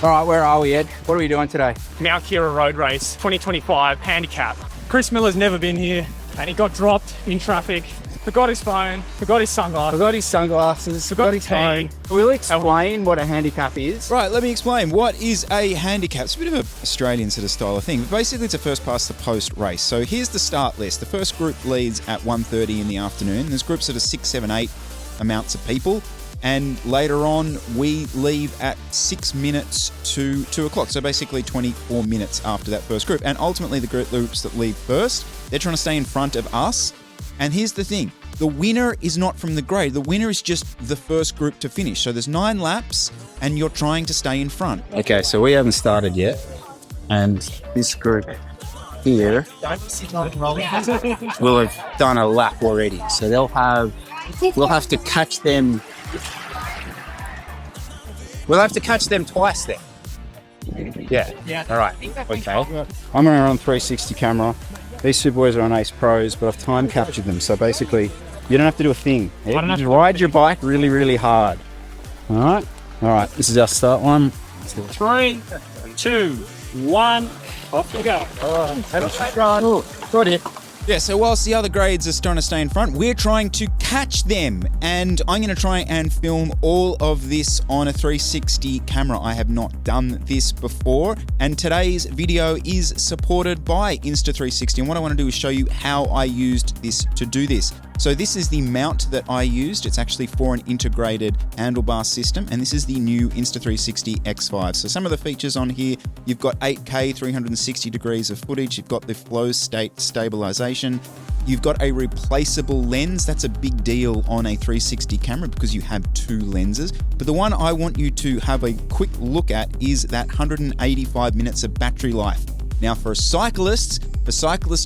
All right, where are we, Ed? What are we doing today? Mount Kira Road Race 2025 Handicap. Chris Miller's never been here and he got dropped in traffic. Forgot his phone, forgot his sunglasses. Forgot his phone. We'll explain what a handicap is. Right, let me explain. What is a handicap? It's a bit of an Australian sort of style of thing. But basically, it's a first past the post race. So here's the start list. The first group leads at 1:30 in the afternoon. There's groups of 6, 7, 8 amounts of people. And later on, we leave at 6 minutes to 2 o'clock. So basically 24 minutes after that first group. And ultimately, the groups that leave first, they're trying to stay in front of us. And here's the thing. The winner is not from the grade. The winner is just the first group to finish. So there's 9 laps and you're trying to stay in front. Okay, so we haven't started yet. And this group here will have done a lap already. So we'll have to catch them. We'll have to catch them twice then. Yeah. All right. Okay. I'm on 360 camera. These two boys are on Ace Pros, but I've time captured them. So basically, you don't have to do a thing. You just ride your bike really, really hard. All right. This is our start one. 3, 2, 1, off you go. Right here. Yeah, so whilst the other grades are trying to stay in front, we're trying to catch them. And I'm going to try and film all of this on a 360 camera. I have not done this before. And today's video is supported by Insta360. And what I want to do is show you how I used this to do this. So this is the mount that I used. It's actually for an integrated handlebar system. And this is the new Insta360 X5. So some of the features on here, you've got 8K, 360 degrees of footage. You've got the flow state stabilization. You've got a replaceable lens. That's a big deal on a 360 camera because you have 2 lenses. But the one I want you to have a quick look at is that 185 minutes of battery life. Now for cyclists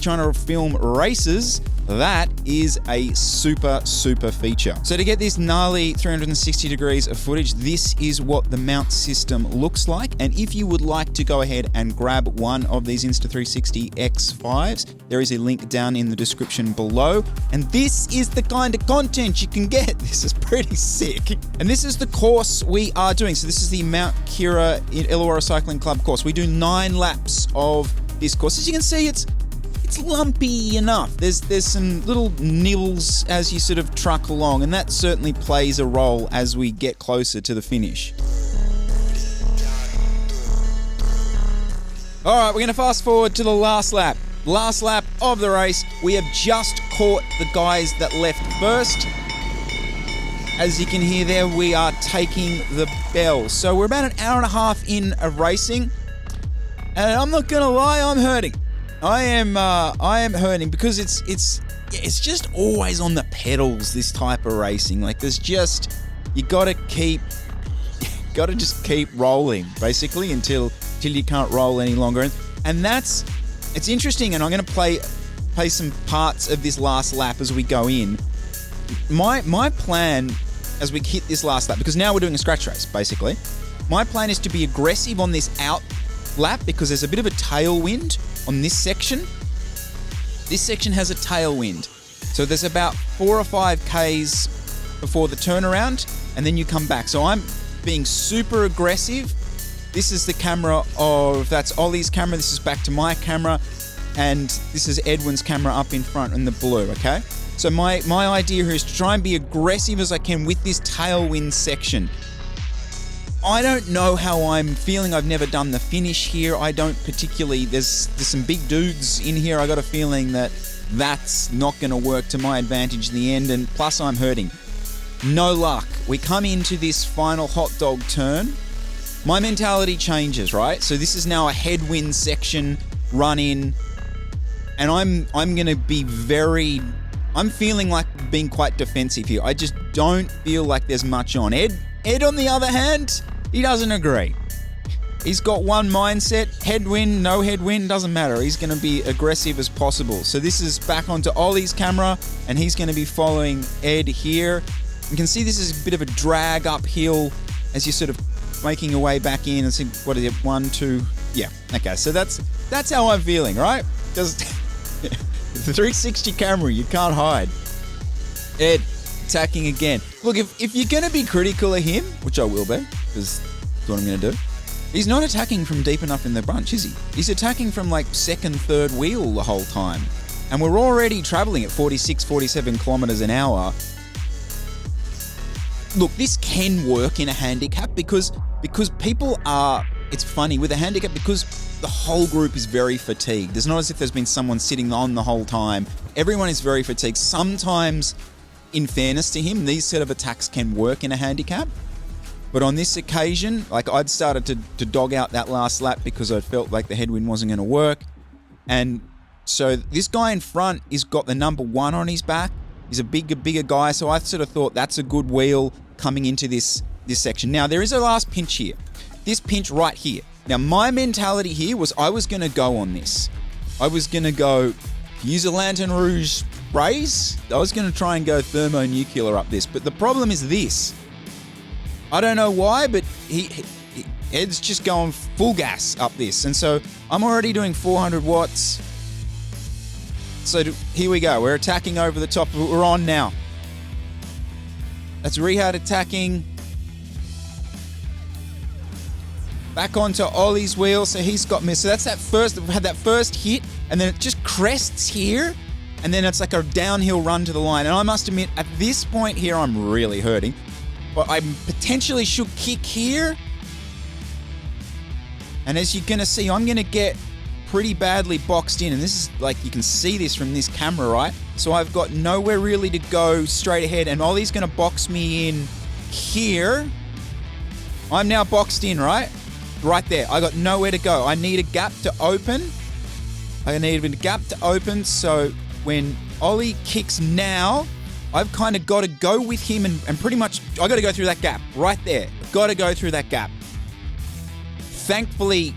trying to film races, that is a super feature. So to get this gnarly 360 degrees of footage, this is what the mount system looks like. And if you would like to go ahead and grab one of these Insta360 X5s, there is a link down in the description below. And this is the kind of content you can get. This is pretty sick. And this is the course we are doing. So this is the Mount Kira Illawarra Cycling Club course. We do 9 laps of this course. As you can see, it's lumpy enough. There's some little nibbles as you sort of truck along, and that certainly plays a role as we get closer to the finish. All right, we're going to fast forward to the last lap. Last lap of the race. We have just caught the guys that left first. As you can hear there, we are taking the bell. So we're about an hour and a half in of racing, and I'm not going to lie, I'm hurting. I am hurting because it's just always on the pedals, this type of racing. Like there's just, you gotta just keep rolling basically until you can't roll any longer. And it's interesting, and I'm gonna play some parts of this last lap as we go in. My plan as we hit this last lap, because now we're doing a scratch race basically, my plan is to be aggressive on this out lap because there's a bit of a tailwind on this section. This section has a tailwind. So there's about 4 or 5 Ks before the turnaround, and then you come back. So I'm being super aggressive. This is the camera that's Ollie's camera. This is back to my camera, and this is Edwin's camera up in front in the blue, okay? So my idea here is to try and be aggressive as I can with this tailwind section. I don't know how I'm feeling. I've never done the finish here. I don't particularly, there's some big dudes in here. I got a feeling that's not going to work to my advantage in the end, and plus I'm hurting. No luck. We come into this final hot dog turn. My mentality changes, right? So this is now a headwind section, run in, and I'm going to be I'm feeling like being quite defensive here. I just don't feel like there's much on. Ed on the other hand, he doesn't agree. He's got one mindset, headwind, no headwind, doesn't matter. He's going to be aggressive as possible. So this is back onto Ollie's camera, and he's going to be following Ed here. You can see this is a bit of a drag uphill as you're sort of making your way back in and see, what is it, 1, 2, yeah. Okay, so that's how I'm feeling, right? Just the 360 camera, you can't hide. Ed, attacking again. Look, if you're going to be critical of him, which I will be, because that's what I'm going to do. He's not attacking from deep enough in the bunch, is he? He's attacking from like second, third wheel the whole time. And we're already traveling at 46, 47 kilometers an hour. Look, this can work in a handicap because people are, it's funny with a handicap because the whole group is very fatigued. It's not as if there's been someone sitting on the whole time. Everyone is very fatigued. Sometimes, in fairness to him, these sort of attacks can work in a handicap. But on this occasion, like I'd started to dog out that last lap because I felt like the headwind wasn't going to work. And so this guy in front has got the number 1 on his back. He's a bigger guy. So I sort of thought that's a good wheel coming into this section. Now, there is a last pinch here. This pinch right here. Now, my mentality here was I was going to go on this. I was going to go use a Lantern Rouge sprays. I was going to try and go thermonuclear up this. But the problem is this. I don't know why, but Ed's just going full gas up this. And so I'm already doing 400 watts. So here we go. We're attacking over the top of it. We're on now. That's Rehad attacking. Back onto Ollie's wheel. So he's got missed. So that's that first, had that first hit. And then it just crests here. And then it's like a downhill run to the line. And I must admit, at this point here, I'm really hurting. But I potentially should kick here. And as you're going to see, I'm going to get pretty badly boxed in. And this is like, you can see this from this camera, right? So I've got nowhere really to go straight ahead. And Ollie's going to box me in here. I'm now boxed in, right? Right there. I got nowhere to go. I need a gap to open. I need a gap to open. So when Ollie kicks now, I've kind of got to go with him and pretty much, I got to go through that gap right there. Got to go through that gap. Thankfully,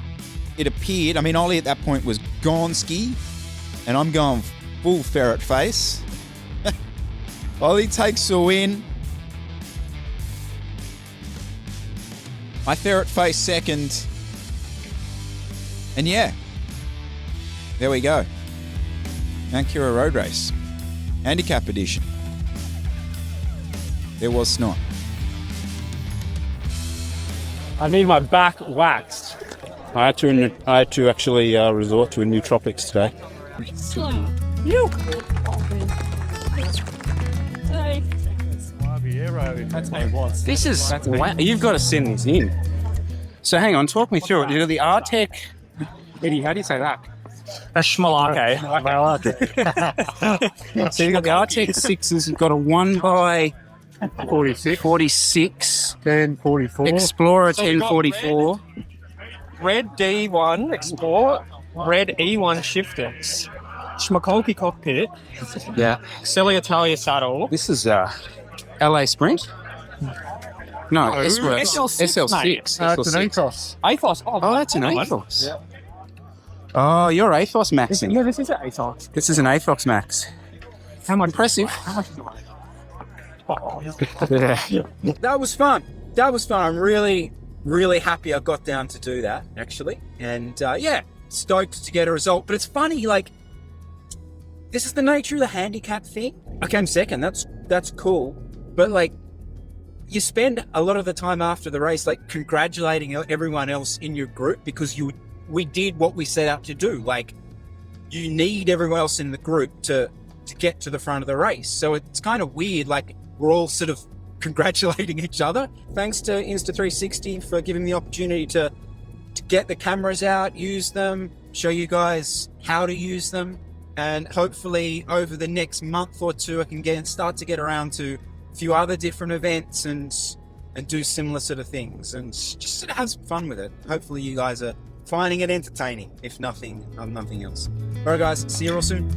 it appeared, I mean, Ollie at that point was gone ski and I'm going full ferret face. Ollie takes a win. I ferret face second. And yeah, there we go. Mount Kira Road Race. Handicap edition. There was snot. I need my back waxed. I had to actually resort to a nootropics today. This is, wow, you've got to send this in. So hang on, talk me through it. You know, the Artec, Eddie, how do you say that? A schmalake. So you've got the Artec 6s, you've got a 1x46, 1044. Explorer 1044. Red D1 Explorer, red E1 shifters, Schmakolki cockpit, Yeah. Celia Italia saddle. This is LA Sprint? No, S-Works. SL6, mate. SL6. It's an Athos. Athos. Oh, that's an Athos. Yeah. Oh, you're Athos maxing. Yeah, this is an Athos. This is an Athos max. How much? Impressive. How much is it? Oh, That was fun. I'm really happy I got down to do that, actually. And yeah, stoked to get a result. But it's funny, like, this is the nature of the handicap thing. I came second, that's cool. But like, you spend a lot of the time after the race, like, congratulating everyone else in your group because we did what we set out to do. Like, you need everyone else in the group to get to the front of the race. So it's kind of weird, like, we're all sort of congratulating each other. Thanks to Insta360 for giving me the opportunity to get the cameras out, use them, show you guys how to use them. And hopefully over the next month or two, I can start to get around to a few other different events and do similar sort of things and just sort of have some fun with it. Hopefully you guys are finding it entertaining, if nothing else. All right, guys, see you all soon.